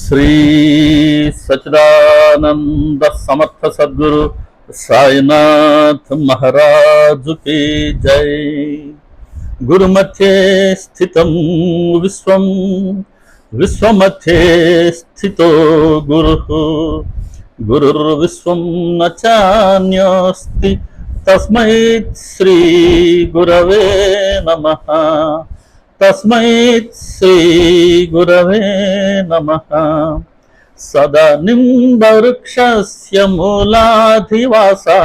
श्री सच्चिदानंद समर्थ सद्गुरु साईनाथ महाराज की जय। गुरुमध्ये स्थितं विश्वं विश्वमध्ये स्थितो गुरुः गुरुर्विश्वं न चान्योस्ति तस्मै श्री गुरवे नमः तस्मै श्री गुरवे नमः। सदा निम्बवृक्षस्य मूलाधिवासा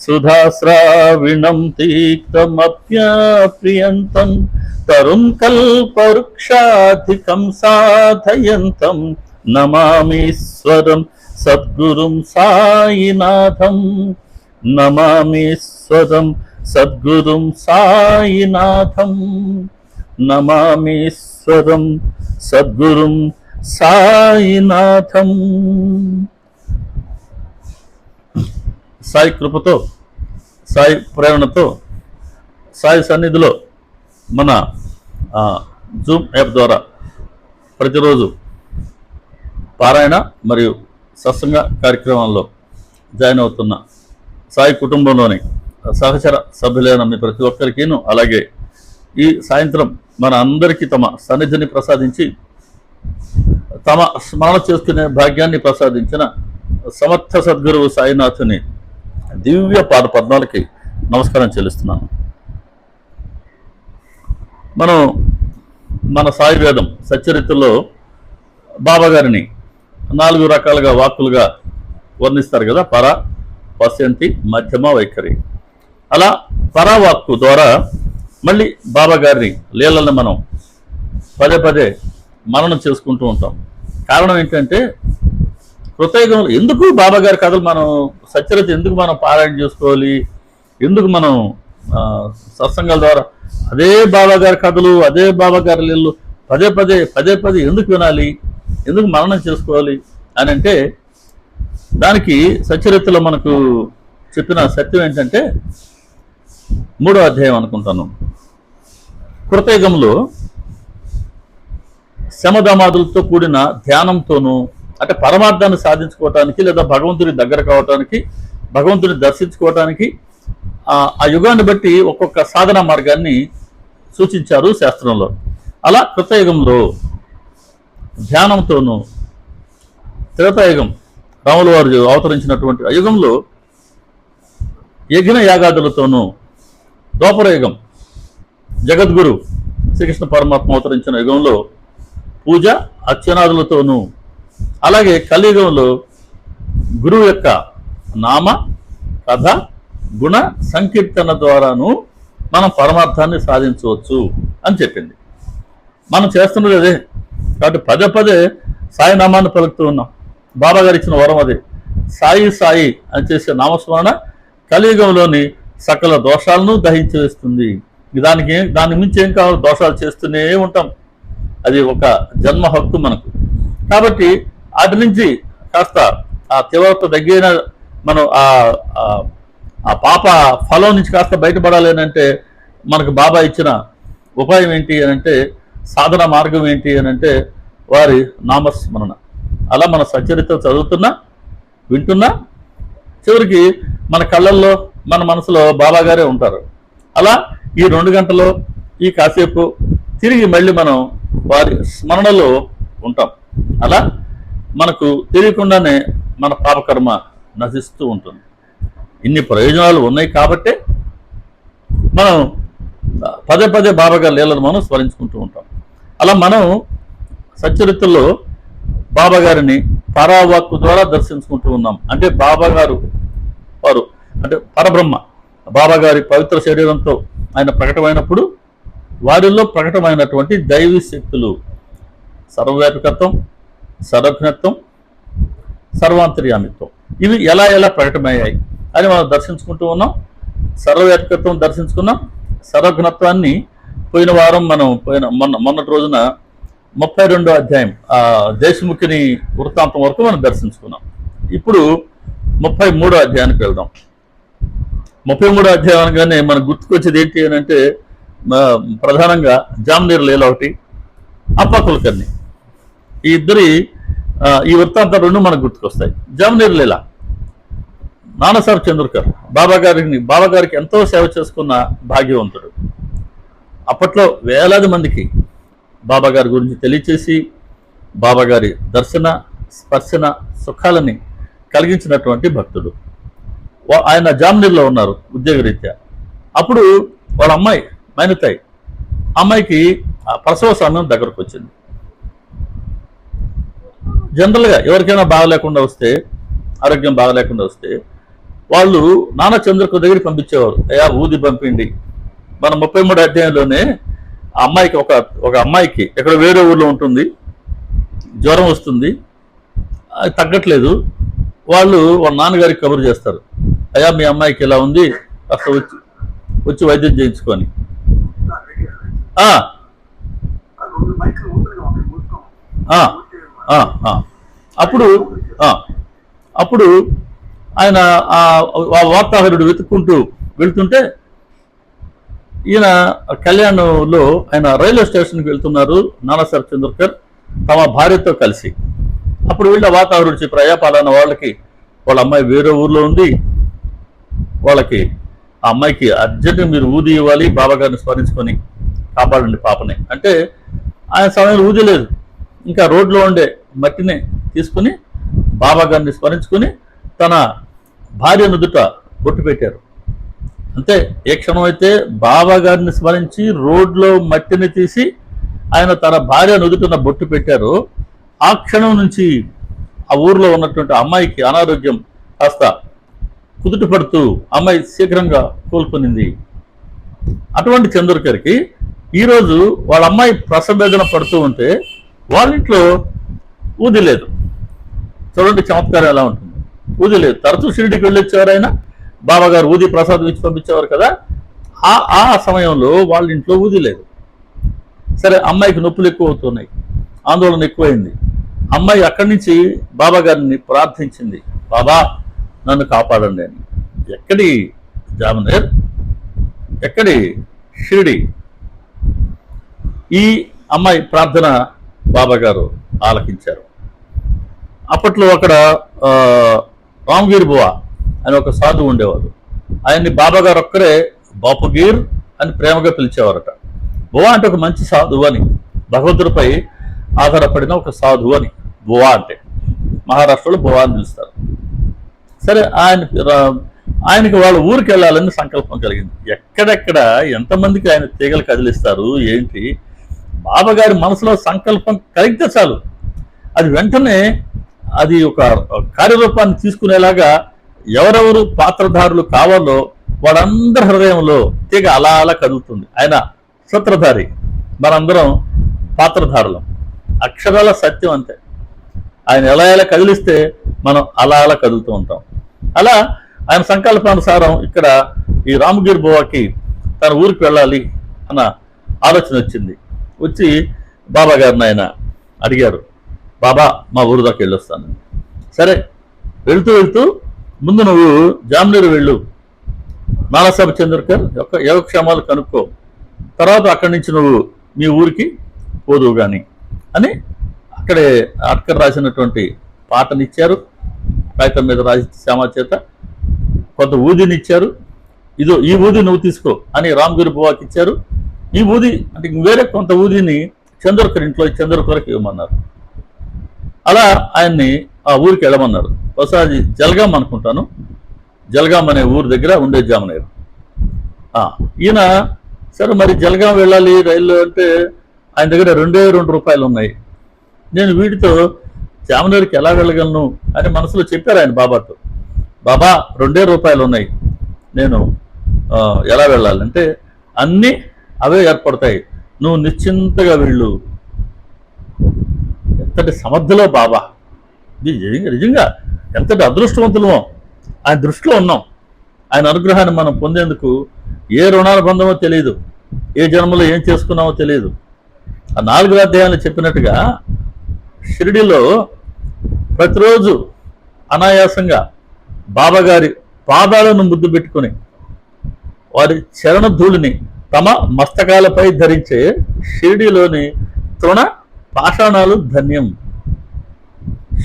सुधास्राविणं तीक्तमप्यप्रियन्तं तरुं कल्पवृक्षाधिकं साधयन्तं नमामीश्वरं सद्गुरुं साईनाथं नमामीश्वरं सद्गुरुं साईनाथं नमामीश्वरं सद्गुरुं సాయినాథం। సాయి కృపతో సాయి ప్రేరణతో సాయి సన్నిధిలో మన జూమ్ యాప్ ద్వారా ప్రతిరోజు పారాయణ మరియు సత్సంగ కార్యక్రమాల్లో జాయిన్ అవుతున్న సాయి కుటుంబంలోని సహచర సభ్యులైన మీ ప్రతి ఒక్కరికిను అలాగే ఈ సాయంత్రం మన అందరికీ తమ సన్నిధిని ప్రసాదించి తమ స్మరణ చేసుకునే భాగ్యాన్ని ప్రసాదించిన సమర్థ సద్గురువు సాయినాథుని దివ్య పాద పద్మాలకి నమస్కారం చెల్లిస్తున్నాను। మనం మన సాయి వేదం సచ్చరిత్రలో బాబా గారిని 4 రకాలుగా వాక్కులుగా వర్ణిస్తారు కదా, పర, పశ్యంతి, మధ్యమ, వైఖరి। అలా పరావాక్కు ద్వారా మళ్ళీ బాబా గారిని లీలల్ని మనం పదే పదే మననం చేసుకుంటూ ఉంటాం। కారణం ఏంటంటే కృతయుగంలో ఎందుకు బాబా గారి కథలు మనం సచ్చరిత ఎందుకు మనం పారాయణ చేసుకోవాలి, ఎందుకు మనం సత్సంగాల ద్వారా అదే బాబా గారి కథలు అదే బాబా గారి లీలలు పదే పదే ఎందుకు వినాలి, ఎందుకు మననం చేసుకోవాలి అని అంటే దానికి సచ్చరితలో మనకు చెప్పిన సత్యం ఏంటంటే 3వ అధ్యాయం అనుకుంటాను। కృతయుగంలో శమధమాదులతో కూడిన ధ్యానంతోనూ అంటే పరమార్థాన్ని సాధించుకోవటానికి లేదా భగవంతుడి దగ్గర కావటానికి భగవంతుడిని దర్శించుకోవటానికి ఆ యుగాన్ని బట్టి ఒక్కొక్క సాధన మార్గాన్ని సూచించారు శాస్త్రంలో। అలా కృతయుగంలో ధ్యానంతోనూ, త్రేతాయుగం రాముల వారు అవతరించినటువంటి ఆ యుగంలో యజ్ఞ యాగాదులతోనూ, ద్వాపరయుగం జగద్గురు శ్రీకృష్ణ పరమాత్మ అవతరించిన యుగంలో పూజ అర్చనాదులతోనూ, అలాగే కలియుగంలో గురువు యొక్క నామ కథ గుణ సంకీర్తన ద్వారాను మనం పరమార్థాన్ని సాధించవచ్చు అని చెప్పింది। మనం చేస్తున్నది అదే కాబట్టి పదే సాయి నామాన్ని పలుకుతూ ఉన్నాం। బాబా గారు ఇచ్చిన వరం అదే, సాయి సాయి అని చేసే నామస్మరణ కలియుగంలోని సకల దోషాలను దహించి వేస్తుంది। దాని మించి ఏం కావాలి, దోషాలు చేస్తూనే ఉంటాం, అది ఒక జన్మ హక్కు మనకు। కాబట్టి వాటి నుంచి కాస్త ఆ తీవ్రత తగ్గిన మనం ఆ పాప ఫలం నుంచి కాస్త బయటపడాలి అని అంటే మనకు బాబా ఇచ్చిన ఉపాయం ఏంటి అని అంటే, సాధన మార్గం ఏంటి అని అంటే వారి నామస్మరణ। అలా మన సచ్చరిత్ర చదువుతున్నా వింటున్నా చివరికి మన కళ్ళల్లో మన మనసులో బాబా గారే ఉంటారు। అలా ఈ 2 గంటలో ఈ కాసేపు తిరిగి మళ్ళీ మనం వారి స్మరణలో ఉంటాం। అలా మనకు తెలియకుండానే మన పాపకర్మ నశిస్తూ ఉంటుంది। ఇన్ని ప్రయోజనాలు ఉన్నాయి కాబట్టే మనం పదే బాబా గారి లీలను మనం స్మరించుకుంటూ ఉంటాం। అలా మనం సచ్చరిత్రలో బాబా గారిని పరావాక్కు ద్వారా దర్శించుకుంటూ ఉన్నాం। అంటే బాబా గారు వారు అంటే పరబ్రహ్మ బాబా గారి పవిత్ర శరీరంతో ఆయన ప్రకటమైనప్పుడు వారిలో ప్రకటమైనటువంటి దైవీ శక్తులు సర్వవ్యాపకత్వం, సర్వజ్ఞత్వం, సర్వాంతర్యామిత్వం ఇవి ఎలా ప్రకటమయ్యాయి అని మనం దర్శించుకుంటూ ఉన్నాం। సర్వవ్యాపకత్వం దర్శించుకున్నాం, సర్వజ్ఞత్వాన్ని పోయిన వారం మనం మొన్నటి రోజున 32వ అధ్యాయం దేశముఖిని వృత్తాంతం వరకు మనం దర్శించుకున్నాం। ఇప్పుడు 33వ అధ్యాయానికి వెళ్దాం। 33వ అధ్యాయం అనగానే మనకు గుర్తుకొచ్చేది ఏంటి అని అంటే ప్రధానంగా జామ్నీర్ లీల ఒకటి, అప్ప కులకర్ణి, ఈ ఇద్దరి ఈ వృత్తాంతాలు రెండు మనకు గుర్తుకొస్తాయి. జామనీర్ లీలా, నానాసాహెబ్ చంద్రకర్ బాబా గారికి ఎంతో సేవ చేసుకున్న భాగ్యవంతుడు. అప్పట్లో వేలాది మందికి బాబా గారి గురించి తెలియచేసి బాబా గారి దర్శన స్పర్శన సుఖాలని కలిగించినటువంటి భక్తుడు. ఆయన జామనీర్లో ఉన్నారు ఉద్యోగరీత్యా. అప్పుడు వాళ్ళ అమ్మాయి మైనతాయి, అమ్మాయికి ప్రసవ సమయం దగ్గరకు వచ్చింది. జనరల్గా ఎవరికైనా బాగలేకుండా వస్తే, ఆరోగ్యం బాగలేకుండా వస్తే వాళ్ళు నానా చంద్రకర్ దగ్గరికి పంపించేవారు. అయ్యా ఊది పంపిండి. మన 33 అధ్యాయంలోనే అమ్మాయికి ఒక అమ్మాయికి ఎక్కడ వేరే ఊర్లో ఉంటుంది, జ్వరం వస్తుంది, అది తగ్గట్లేదు. వాళ్ళ నాన్నగారికి కబురు చేస్తారు, అయ్యా మీ అమ్మాయికి ఇలా ఉంది, కాస్త వచ్చి వైద్యం చేయించుకొని. అప్పుడు ఆయన వార్తాహరుడు వెతుక్కుంటూ వెళ్తుంటే ఈయన కళ్యాణ్లో ఆయన రైల్వే స్టేషన్కి వెళ్తున్నారు నానాసాహెబ్ చంద్రకర్ తమ భార్యతో కలిసి. అప్పుడు వీళ్ళ వాతావరణం చెప్పారు, అయ్యా పలానా వాళ్ళ అమ్మాయి వేరే ఊర్లో ఉంది, వాళ్ళకి ఆ అమ్మాయికి అర్జెంటుగా మీరు ఊది ఇవ్వాలి, బాబా గారిని స్మరించుకొని కాపాడండి పాపని అంటే ఆయన సమయంలో ఊది లేదు. ఇంకా రోడ్లో ఉండే మట్టిని తీసుకుని బాబా గారిని స్మరించుకుని తన భార్య నుదుట బొట్టు పెట్టారు. అంతే, ఏ క్షణం అయితే బాబా గారిని స్మరించి రోడ్లో మట్టిని తీసి ఆయన తన భార్య నుదుటన బొట్టు పెట్టారో ఆ క్షణం నుంచి ఆ ఊర్లో ఉన్నటువంటి అమ్మాయికి అనారోగ్యం కాస్త కుదుట పడుతూ అమ్మాయి శీఘ్రంగా కోలుకునింది. అటువంటి చంద్రకర్కి ఈరోజు వాళ్ళ అమ్మాయి ప్రసవేదన పడుతూ ఉంటే వాళ్ళ ఇంట్లో ఊది లేదు. చూడండి చమత్కారం ఎలా ఉంటుంది. ఊది లేదు. తరచూ షిరిడికి వెళ్ళొచ్చేవారు ఆయన, బాబా గారు ఊది ప్రసాదం ఇచ్చి పంపించేవారు కదా. ఆ సమయంలో వాళ్ళ ఇంట్లో ఊది లేదు. సరే, అమ్మాయికి నొప్పులు ఎక్కువ అవుతున్నాయి, ఆందోళన ఎక్కువైంది. అమ్మాయి అక్కడి నుంచి బాబా గారిని ప్రార్థించింది, బాబా నన్ను కాపాడండి అని. ఎక్కడి జామనీర్, ఎక్కడి షిరిడి. ఈ అమ్మాయి ప్రార్థన బాబా గారు ఆలకించారు. అప్పట్లో అక్కడ రామ్గీర్ బువా అని ఒక సాధువు ఉండేవాడు. ఆయన్ని బాబా గారు ఒక్కరే బాపుగీర్ అని ప్రేమగా పిలిచేవారట. బువా అంటే ఒక మంచి సాధువు అని, భగవంతుడిపై ఆధారపడిన ఒక సాధువు అని బువా అంటే. మహారాష్ట్రలో బువా అని పిలుస్తారు. సరే, ఆయనకి వాళ్ళ ఊరికి వెళ్ళాలని సంకల్పం కలిగింది. ఎక్కడెక్కడ ఎంతమందికి ఆయన తీగలు కదిలిస్తారు ఏంటి, బాబా గారి మనసులో సంకల్పం కలిగితే చాలు అది వెంటనే అది ఒక కార్యరూపాన్ని తీసుకునేలాగా ఎవరెవరు పాత్రధారులు కావాలో వాళ్ళందరి హృదయంలో తీగ అలా అలా కదులుతుంది. ఆయన సూత్రధారి, మనందరం పాత్రధారులం. అక్షరాల సత్యం అంతే. ఆయన ఎలా ఎలా కదిలిస్తే మనం అలా అలా కదులుతూ ఉంటాం. అలా ఆయన సంకల్పానుసారం ఇక్కడ ఈ రామగిరి బువాకి తన ఊరికి వెళ్ళాలి అన్న ఆలోచన వచ్చింది. వచ్చి బాబా గారిని ఆయన అడిగారు, బాబా మా ఊరు దాకా వెళ్ళొస్తాను. సరే, వెళ్తూ వెళ్తూ ముందు నువ్వు జామనీర్ వెళ్ళు, నానాసాహెబ్ చంద్రకర్ యొక్క యోగక్షేమాలు కనుక్కో, తర్వాత అక్కడి నుంచి నువ్వు మీ ఊరికి పోదువు కానీ అని అక్కడే అట్కర్ రాసినటువంటి పాటనిచ్చారు. కాగితం మీద రాసి శ్యామ చేత కొంత ఊదినిచ్చారు. ఇదో ఈ ఊది నువ్వు తీసుకో అని రామగిరి బువాకి ఇచ్చారు. ఈ ఊది అంటే వేరే కొంత ఊదిని చంద్రకర్ ఇంట్లో చంద్రకర్కి ఇవ్వమన్నారు. అలా ఆయన్ని ఆ ఊరికి వెళ్ళమన్నారు. ఒకసారి జల్గాం అనుకుంటాను, జల్గాం అనే ఊరు దగ్గర ఉండే జామనీర్. ఈయన సరే మరి జల్గాం వెళ్ళాలి రైల్లో అంటే ఆయన దగ్గర 2 రూపాయలు ఉన్నాయి. నేను వీటితో జామనీర్కి ఎలా వెళ్ళగలను అని మనసులో చెప్పారు ఆయన బాబాతో. బాబా 2 రూపాయలు ఉన్నాయి, నేను ఎలా వెళ్ళాలంటే అన్నీ అవే ఏర్పడతాయి, నువ్వు నిశ్చింతగా వెళ్ళు. ఎంతటి సమర్థలో బాబా, నిజంగా ఎంతటి అదృష్టవంతులమో ఆయన దృష్టిలో ఉన్నాం. ఆయన అనుగ్రహాన్ని మనం పొందేందుకు ఏ రుణాల బంధమో తెలియదు, ఏ జన్మలో ఏం చేసుకున్నామో తెలియదు. ఆ 4 అధ్యాయాలు చెప్పినట్టుగా షిరిడిలో ప్రతిరోజు అనాయాసంగా బాబా గారి పాదాలను ముద్దు పెట్టుకుని వారి చరణ ధూళిని తమ మస్తకాలపై ధరించే షిరిడిలోని తృణ పాషాణాలు ధన్యం.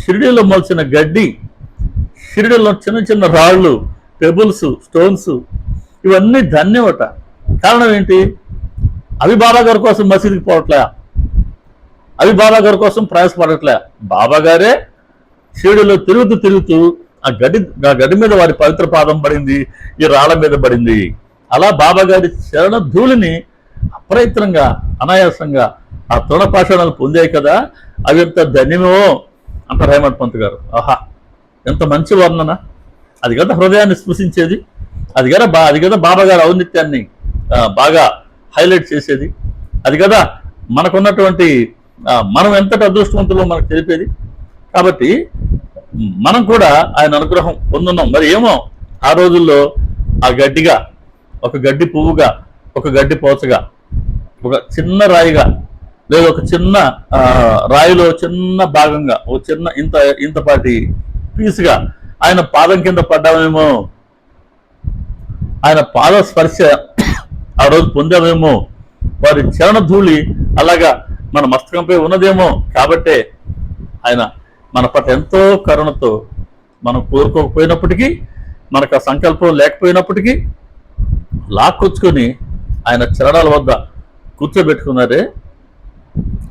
షిరిడీలో మొలిచిన గడ్డి, షిరిడీలో చిన్న చిన్న రాళ్ళు, పెబుల్స్, స్టోన్స్, ఇవన్నీ ధన్యమట. కారణం ఏంటి? అవి బాబా గారి కోసం మసీదుకి పోవట్లే, అవి బాబా గారి కోసం ప్రయాసపడట్లే. బాబా గారే షిరిడీలో తిరుగుతూ ఆ గడ్డి మీద వారి పవిత్ర పాదం పడింది, ఈ రాళ్ళ మీద పడింది. అలా బాబా గారి చరణ ధూళిని అప్రయత్నంగా, అనాయాసంగా ఆ తృణపాషాణాలు పొందాయి కదా, అవి ఎంత ధన్యమో అంటారు హేమంత్ పంత్ గారు. ఆహా, ఎంత మంచి వర్ణన! అది కదా హృదయాన్ని స్పృశించేది, అది కదా బాబా గారి ఔన్నత్యాన్ని బాగా హైలైట్ చేసేది, అది కదా మనకున్నటువంటి మనం ఎంతటి అదృష్టవంతులో మనకు తెలిపేది. కాబట్టి మనం కూడా ఆయన అనుగ్రహం పొందున్నాం. మరి ఏమో ఆ రోజుల్లో ఆ గడ్డిగా, ఒక గడ్డి పువ్వుగా, ఒక గడ్డి పోచగా, ఒక చిన్న రాయిగా, లేదా ఒక చిన్న రాయిలో చిన్న భాగంగా, ఒక చిన్న ఇంతపాటి పీసుగా ఆయన పాదం కింద పడ్డామేమో, ఆయన పాద స్పర్శ ఆ రోజు పొందామేమో, వారి చరణ ధూళి అలాగా మన మస్తకంపై ఉన్నదేమో. కాబట్టే ఆయన మన పట్ల ఎంతో కరుణతో, మనం కోరుకోకపోయినప్పటికీ, మనకు ఆ సంకల్పం లేకపోయినప్పటికీ లాక్కొచ్చుకొని ఆయన చరణాల వద్ద కూర్చోబెట్టుకున్నారే.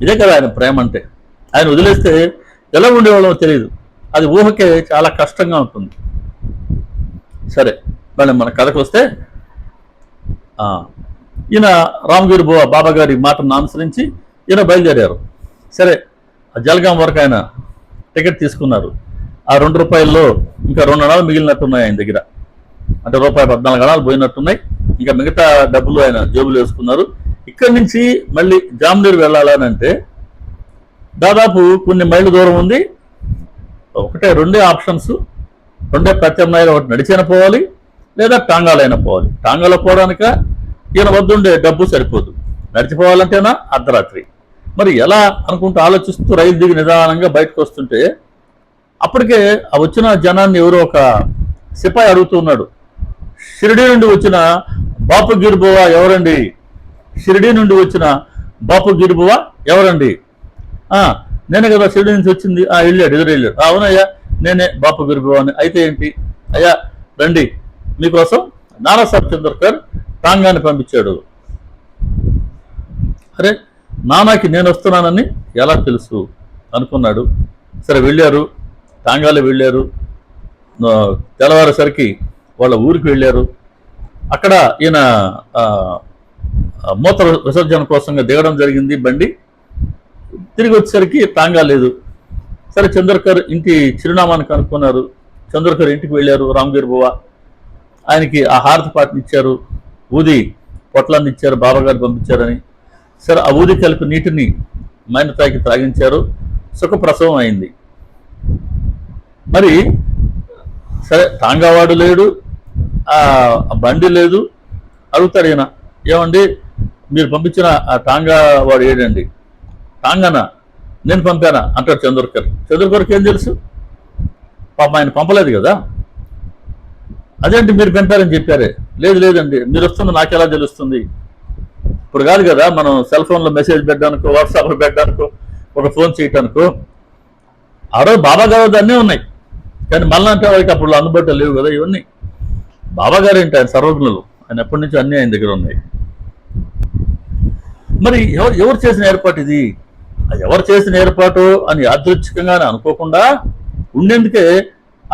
ఇదే కదా ఆయన ప్రేమ అంటే. ఆయన వదిలేస్తే ఎలా ఉండేవాళ్ళో తెలియదు, అది ఊహకే చాలా కష్టంగా ఉంటుంది. సరే, మళ్ళీ మన కథకు వస్తే, ఈయన రామగిరి బాబా గారి మాటను అనుసరించి ఈయన బయలుదేరారు. సరే, జల్గాం వరకు ఆయన టికెట్ తీసుకున్నారు. ఆ ₹2 ఇంకా 2 అణాలు మిగిలినట్టున్నాయి ఆయన దగ్గర, అంటే ₹14 పోయినట్టున్నాయి. ఇంకా మిగతా డబ్బులు ఆయన జేబులు వేసుకున్నారు. ఇక్కడి నుంచి మళ్ళీ జామ్నీర్ వెళ్ళాలని అంటే దాదాపు కొన్ని మైళ్ళ దూరం ఉంది. రెండే ఆప్షన్స్, రెండే ప్రత్యామ్నాయాలు. ఒకటి నడిచైనా పోవాలి, లేదా టాంగాలైనా పోవాలి. టాంగాలో పోవడానిక ఈయన వద్దుండే డబ్బు సరిపోదు, నడిచిపోవాలంటేనా అర్ధరాత్రి. మరి ఎలా అనుకుంటూ ఆలోచిస్తూ రైలు దిగి నిదానంగా బయటకు వస్తుంటే అప్పటికే ఆ వచ్చిన జనాన్ని ఎవరో ఒక సిపాయి అడుగుతున్నాడు, షిరిడీ నుండి వచ్చిన బాపు గిర్బువా ఎవరండి? షిరిడీ నుండి వచ్చిన బాపు గిర్బువా ఎవరండి? నేనే కదా షిరిడీ నుంచి వచ్చింది. వెళ్ళాడు, ఎదురు వెళ్ళాడు. అవునయ్యా, నేనే బాపు గిర్బువా అని. అయితే ఏంటి అయ్యా, రండి, మీకోసం నానాసాహెబ్ చంద్రకర్ టాంగాని పంపించాడు. అరే, నానాకి నేను వస్తున్నానని ఎలా తెలుసు అనుకున్నాడు. సరే, వెళ్ళారు, టాంగాలో వెళ్ళారు. తెల్లవారేసరికి వాళ్ళ ఊరికి వెళ్ళారు. అక్కడ ఈయన మూత్ర విసర్జన కోసంగా దిగడం జరిగింది బండి. తిరిగి వచ్చేసరికి టాంగా లేదు. సరే, చంద్రకర్ ఇంటి చిరునామాను కనుక్కున్నారు. చంద్రకర్ ఇంటికి వెళ్ళారు రామగిరి బువ్వ. ఆయనకి ఆ హారతి పాటని ఇచ్చారు, ఊది పొట్లాన్ని ఇచ్చారు, బాబాగారు పంపించారని. సరే, ఆ ఊది కలిపి నీటిని మైనతాయికి త్రాగించారు. సుఖప్రసవం అయింది. మరి సరే, టాంగావాడు లేడు, ఆ బండి లేదు. అడుగుతాడు ఈయన, ఏమండి మీరు పంపించిన ఆ టాంగా వాడు ఏడండి? టాంగానా? నేను పంపానా అంటాడు చంద్రకర్. చంద్రకర్కి ఏం తెలుసు? పాప ఆయన పంపలేదు కదా. అదేంటి మీరు పంపారని చెప్పారే? లేదండి, మీరు వస్తుంది నాకెలా తెలుస్తుంది? ఇప్పుడు కాదు కదా మనం సెల్ ఫోన్లో మెసేజ్ పెట్టడానికో, వాట్సాప్లో పెట్టడానికో, ఒక ఫోన్ చేయటానికో. ఆ రోజు బాబా గారు అన్నీ ఉన్నాయి, కానీ మళ్ళీ అంటే వాళ్ళకి అప్పుడు అందుబాటులో లేవు కదా ఇవన్నీ. బాబా గారు ఏంటి, ఆయన సర్వజ్ఞులు, ఆయన ఎప్పటి నుంచి అన్నీ ఆయన దగ్గర ఉన్నాయి. మరి ఎవరు చేసిన ఏర్పాటు ఇది? ఎవరు చేసిన ఏర్పాటు అని యాదృచ్ఛికంగానే అనుకోకుండా ఉండేందుకే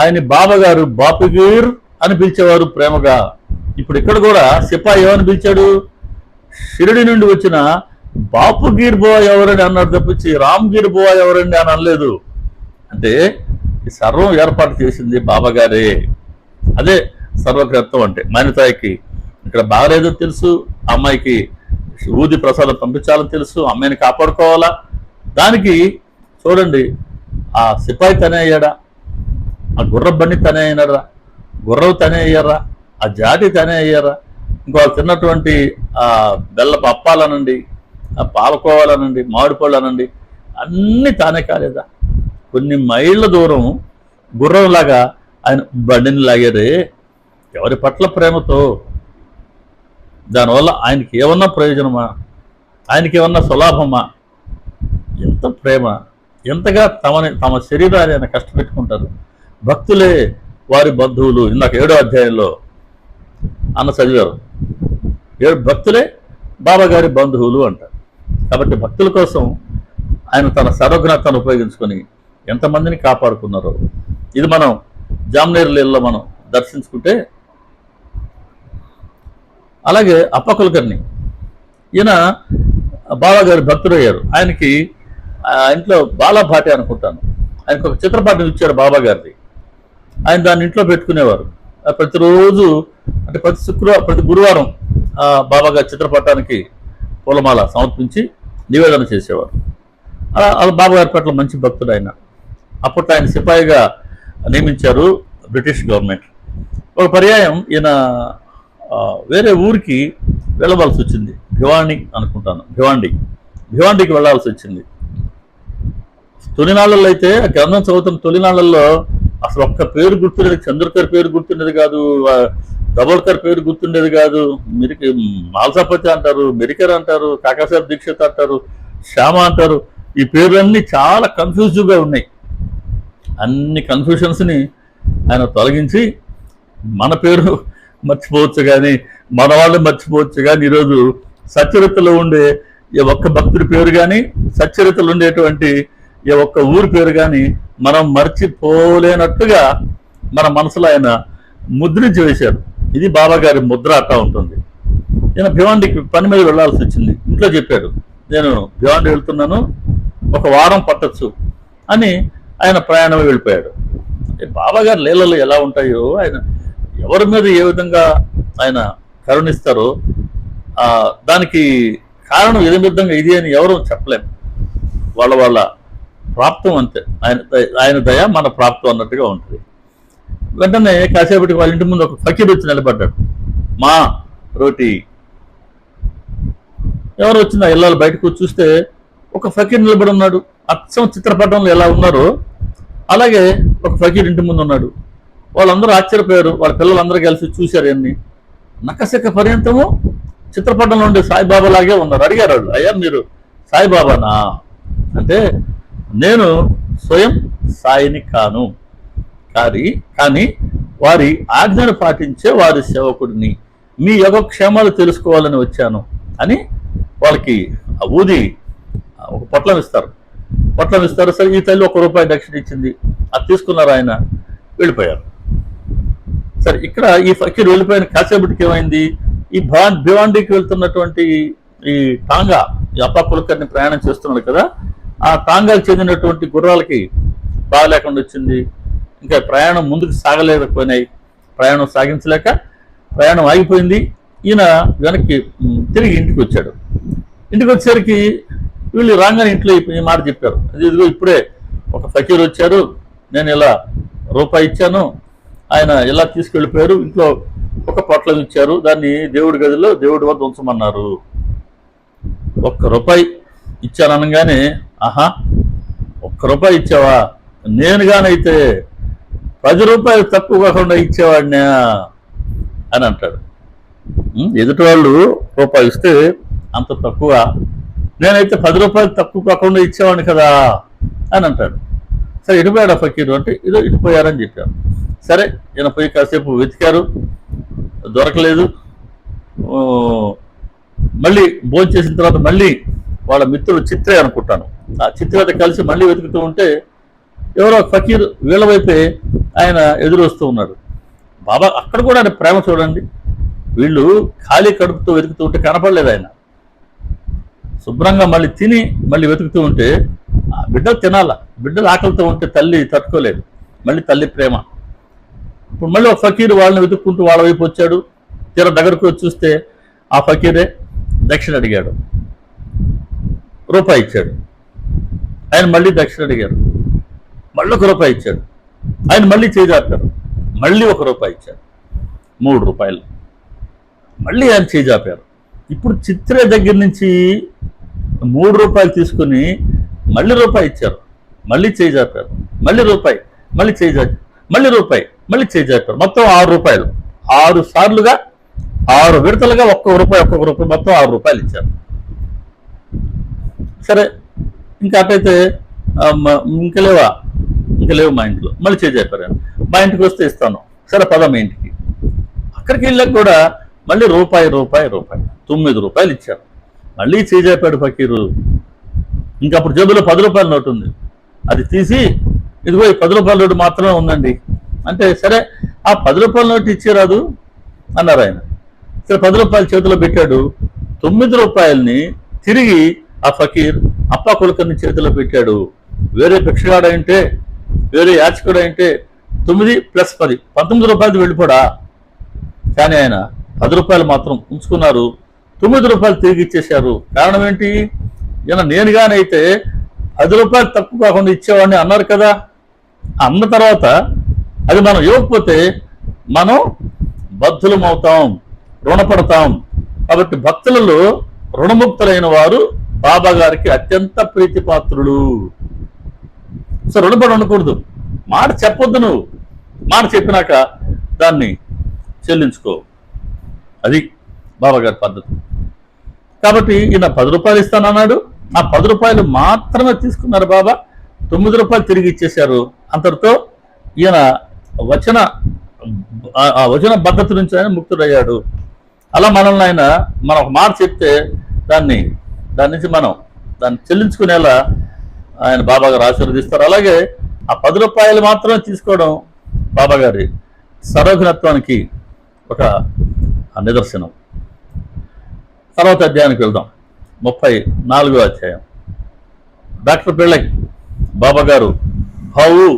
ఆయన బాబా గారు బాపుగీర్ అని పిలిచేవారు ప్రేమగా. ఇప్పుడు ఇక్కడ కూడా సిపాయి ఏమని పిలిచాడు? షిరిడి నుండి వచ్చిన బాపుగీర్ బువా ఎవరని అన్నాడు తప్పించి రామ్గిర్ బువా ఎవరండి అని అనలేదు. అంటే ఈ సర్వం ఏర్పాటు చేసింది బాబా గారే. అదే సర్వకర్తం అంటే. మైనతాయికి ఇక్కడ బాగలేదో తెలుసు, అమ్మాయికి ఊది ప్రసాదం పంపించాలని తెలుసు, అమ్మాయిని కాపాడుకోవాలా. దానికి చూడండి, ఆ సిపాయి తనే అయ్యాడా, ఆ గుర్ర బండి తనే అయినారా, గుర్రవు తనే అయ్యారా, ఆ జాటి తనే అయ్యారా, ఇంకో తిన్నటువంటి ఆ బెల్లపు అప్పాలనండి, ఆ పాలకోవాలనండి, మామిడిపళ్ళు అనండి, అన్నీ తానే కాలేదా? కొన్ని మైళ్ళ దూరం గుర్రంలాగా ఆయన బండిని లాగారే. ఎవరి పట్ల ప్రేమతో? దానివల్ల ఆయనకి ఏమన్నా ప్రయోజనమా? ఆయనకి ఏమన్నా సులాభమా? ఎంత ప్రేమ! ఎంతగా తమ శరీరాన్ని ఆయన కష్టపెట్టుకుంటారు. భక్తులే వారి బంధువులు. ఇందాక 7వ అధ్యాయంలో అన్న చదివారు. భక్తులే బాబా గారి బంధువులు అంటారు. కాబట్టి భక్తుల కోసం ఆయన తన సర్వజ్ఞతను ఉపయోగించుకొని ఎంతమందిని కాపాడుకున్నారో ఇది మనం జామ్నేర్ లీలలో మనం దర్శించుకుంటే. అలాగే అప్ప కులకర్ణి, ఈయన బాబా గారి భక్తుడయ్యారు. ఆయనకి ఇంట్లో బాలాభాటి అనుకుంటాను, ఆయనకు ఒక చిత్రపటం ఇచ్చారు బాబా గారిది. ఆయన దాన్ని ఇంట్లో పెట్టుకునేవారు. ప్రతిరోజు అంటే ప్రతి గురువారం బాబా గారి చిత్రపటానికి పూలమాల సమర్పించి నివేదన చేసేవారు. అలా బాబా గారి పట్ల మంచి భక్తుడు ఆయన. అప్పట్లో ఆయన సిపాయిగా నియమించారు బ్రిటిష్ గవర్నమెంట్. ఒక పర్యాయం ఈయన వేరే ఊరికి వెళ్ళవలసి వచ్చింది. భివాండి అనుకుంటాను, భివాండికి వెళ్ళాల్సి వచ్చింది. తొలినాళ్ళల్లో అయితే గ్రంథం చదువుతున్న తొలినాళ్ళల్లో అసలు ఒక్క పేరు గుర్తుండేది. చంద్రకర్ పేరు గుర్తుండేది కాదు, దబోల్కర్ పేరు గుర్తుండేది కాదు. మాల్సాపతి అంటారు, మెరికర్ అంటారు, కాకాసాహెబ్ దీక్షిత్ అంటారు, శ్యామ అంటారు. ఈ పేర్లన్నీ చాలా కన్ఫ్యూజివ్గా ఉన్నాయి. అన్ని కన్ఫ్యూషన్స్ని ఆయన తొలగించి మన పేరు మర్చిపోవచ్చు కానీ, మన వాళ్ళు మర్చిపోవచ్చు కానీ, ఈరోజు సచ్చరితలో ఉండే ఏ ఒక్క భక్తుడి పేరు కానీ, సచ్చరితలు ఉండేటువంటి ఏ ఒక్క ఊరి పేరు కానీ మనం మర్చిపోలేనట్టుగా మన మనసులో ఆయన ముద్రించి వేశారు. ఇది బాబా గారి ముద్ర అట్టా ఉంటుంది. నేను భివాండికి పని మీద వెళ్లాల్సి వచ్చింది. ఇంట్లో చెప్పాడు, నేను భివాండి వెళ్తున్నాను, ఒక వారం పట్టచ్చు అని. ఆయన ప్రయాణం వెళ్ళిపోయాడు. బాబా గారి లీలలు ఎలా ఉంటాయో, ఆయన ఎవరి మీద ఏ విధంగా ఆయన కరుణిస్తారో దానికి కారణం ఏ విధంగా ఇది అని ఎవరు చెప్పలేము. వాళ్ళ ప్రాప్తం అంతే. ఆయన దయ మన ప్రాప్తం అన్నట్టుగా ఉంటుంది. వెంటనే కాసేపటికి వాళ్ళ ఇంటి ముందు ఒక ఫకీర్ వచ్చి నిలబడ్డాడు. మా రోటీ ఎవరు వచ్చినా ఇళ్ళాలు బయటకు చూస్తే ఒక ఫకీర్ నిలబడి ఉన్నాడు. అచ్చం చిత్రపటంలో ఎలా ఉన్నారో అలాగే ఒక ఫకీర్ ఇంటి ముందు ఉన్నాడు. వాళ్ళందరూ ఆశ్చర్యపోయారు. వాళ్ళ పిల్లలందరూ కలిసి చూశారు. ఎన్ని నకశక పర్యంతము చిత్రపటంలో ఉండే సాయిబాబా లాగే ఉన్నారు. అడిగారు వాళ్ళు, అయ్యా మీరు సాయిబాబానా అంటే, నేను స్వయం సాయిని కాను, కానీ వారి ఆజ్ఞను పాటించే వారి సేవకుడిని, మీ యోగక్షేమాలు తెలుసుకోవాలని వచ్చాను అని వాళ్ళకి ఊది ఒక పొట్లం ఇస్తారు. సరే ఈ తల్లి ₹1 దక్షిణ ఇచ్చింది. అది తీసుకున్నారు. ఆయన వెళ్ళిపోయారు. సరే ఇక్కడ ఈ ఫకీర్ వెళ్ళిపోయిన కాసేపటికి ఏమైంది, ఈ భివాండికి వెళ్తున్నటువంటి ఈ టాంగా, ఈ అప్ప కులకర్ణి ప్రయాణం చేస్తున్నాడు కదా, ఆ టాంగాకు చెందినటువంటి గుర్రాలకి బాగలేకుండా వచ్చింది. ఇంకా ప్రయాణం ముందుకు సాగలేకపోయినాయి. ప్రయాణం సాగించలేక ప్రయాణం ఆగిపోయింది. ఈయన వెనక్కి తిరిగి ఇంటికి వచ్చాడు. ఇంటికి వచ్చేసరికి వీళ్ళు రాగానే ఇంట్లో ఈ మాట చెప్పారు, ఇదిగో ఇప్పుడే ఒక ఫకీర్ వచ్చారు, నేను ఇలా ₹1 ఇచ్చాను, ఆయన ఇలా తీసుకెళ్ళిపోయారు, ఇంట్లో ఒక పొట్లం ఇచ్చారు, దాన్ని దేవుడి గదిలో దేవుడి వద్ద ఉంచమన్నారు. ₹1 ఇచ్చాను అనగానే, ఆహా ₹1 ఇచ్చావా, నేనుగానైతే ₹10 తక్కువ కాకుండా ఇచ్చేవాడినా అని అంటాడు. ఎదుటి వాళ్ళు ₹1 ఇస్తే అంత తక్కువ, నేనైతే ₹10 తక్కువ కాకుండా ఇచ్చేవాడిని కదా అని అంటాడు. సరే ఇటుపోయాడు ఫకీరు అంటే, ఇదో ఇటుపోయారని చెప్పారు. సరే ఈయన పోయి కాసేపు వెతికారు, దొరకలేదు. మళ్ళీ భోజనం చేసిన తర్వాత మళ్ళీ వాళ్ళ మిత్రుడు చిత్రే అనుకుంటాను, ఆ చిత్రతో కలిసి మళ్ళీ వెతుకుతూ ఉంటే ఎవరో ఫకీర్ వీళ్ళ వైపే ఆయన ఎదురు వస్తూ ఉన్నాడు. బాబా అక్కడ కూడా ఆయన ప్రేమ చూడండి. వీళ్ళు ఖాళీ కడుపుతో వెతుకుతూ ఉంటే కనపడలేదు. ఆయన శుభ్రంగా మళ్ళీ తిని మళ్ళీ వెతుకుతూ ఉంటే బిడ్డలు తినాలా, బిడ్డలు ఆకలితో ఉంటే తల్లి తట్టుకోలేదు. మళ్ళీ తల్లి ప్రేమ. ఇప్పుడు మళ్ళీ ఒక ఫకీరు వాళ్ళని వెతుక్కుంటూ వాళ్ళ వైపు వచ్చాడు. తీర దగ్గరకు వచ్చి చూస్తే ఆ ఫకీరే దక్షిణ అడిగాడు, ₹1 ఇచ్చాడు. ఆయన మళ్ళీ దక్షిణ అడిగారు, మళ్ళీ ₹1 ఇచ్చాడు. ఆయన మళ్ళీ చేజాపారు, మళ్ళీ ₹1 ఇచ్చాడు. ₹3. మళ్ళీ ఆయన చేజాపారు. ఇప్పుడు చిత్రే దగ్గర నుంచి ₹3 తీసుకుని మళ్ళీ ₹1 ఇచ్చారు, మళ్ళీ చేజాపారు, మళ్ళీ ₹1, మళ్ళీ చేజాపారు, మళ్ళీ ₹1, మళ్ళీ చేజాపారు. మొత్తం ₹6. 6 సార్లుగా 6 విడతలుగా ₹1 మొత్తం ₹6 ఇచ్చారు. సరే ఇంకా అటైతే ఇంకా లేవా, ఇంకా లేవు మా ఇంట్లో. మళ్ళీ చెప్పారు, మా ఇంటికి వస్తే ఇస్తాను. సరే పద మీ ఇంటికి. అక్కడికి వెళ్ళాక కూడా మళ్ళీ రూపాయి 9 రూపాయలు ఇచ్చారు. మళ్ళీ చెప్పాడు ఫకీరు. ఇంకా అప్పుడు జేబులో 10 రూపాయల నోటు ఉంది, అది తీసి ఇదిగో ఈ 10 రూపాయల నోటు మాత్రమే ఉందండి అంటే, సరే ఆ 10 రూపాయల నోటు ఇచ్చేరాదు అన్నారు ఆయన. సరే 10 రూపాయలు చేతిలో పెట్టాడు. 9 రూపాయలని తిరిగి ఆ ఫకీర్ అప్పా కొడుకుని చేతిలో పెట్టాడు. వేరే భిక్షగాడు అంటే, వేరే యాచకుడు అంటే 9 + 10 19 రూపాయలు వెళ్ళిపోడా. కానీ ఆయన 10 రూపాయలు మాత్రం ఉంచుకున్నారు, 9 రూపాయలు తిరిగి ఇచ్చేశారు. కారణం ఏంటి? నేనుగానైతే 10 రూపాయలు తక్కువ కాకుండా ఇచ్చేవాడిని అన్నారు కదా. అన్న తర్వాత అది మనం ఇవ్వకపోతే మనం బద్ధులం అవుతాం, రుణపడతాం. కాబట్టి భక్తులలో రుణముక్తులైన వారు బాబా గారికి అత్యంత ప్రీతిపాత్రుడు. సో రుణపడి ఉండకూడదు, మాట చెప్పొద్దు. నువ్వు మాట చెప్పినాక దాన్ని చెల్లించుకో, అది బాబా గారి పద్ధతి. కాబట్టి ఈయన 10 రూపాయలు ఇస్తానన్నాడు, ఆ 10 రూపాయలు మాత్రమే తీసుకున్నారు బాబా, 9 రూపాయలు తిరిగి ఇచ్చేశారు. అంతటితో ఈయన వచన పద్ధతి నుంచి ఆయన ముక్తుడయ్యాడు. అలా మనల్ని ఆయన మనం ఒక మాట చెప్తే దాని నుంచి మనం దాన్ని చెల్లించుకునేలా ఆయన బాబా గారు ఆశీర్వదిస్తారు. అలాగే ఆ 10 రూపాయలు మాత్రమే తీసుకోవడం బాబా గారి సరోగనత్వానికి ఒక నిదర్శనం. తర్వాత అధ్యాయానికి వెళ్దాం. 34వ అధ్యాయం. డాక్టర్ పిళ్ళై బాబా గారు భావు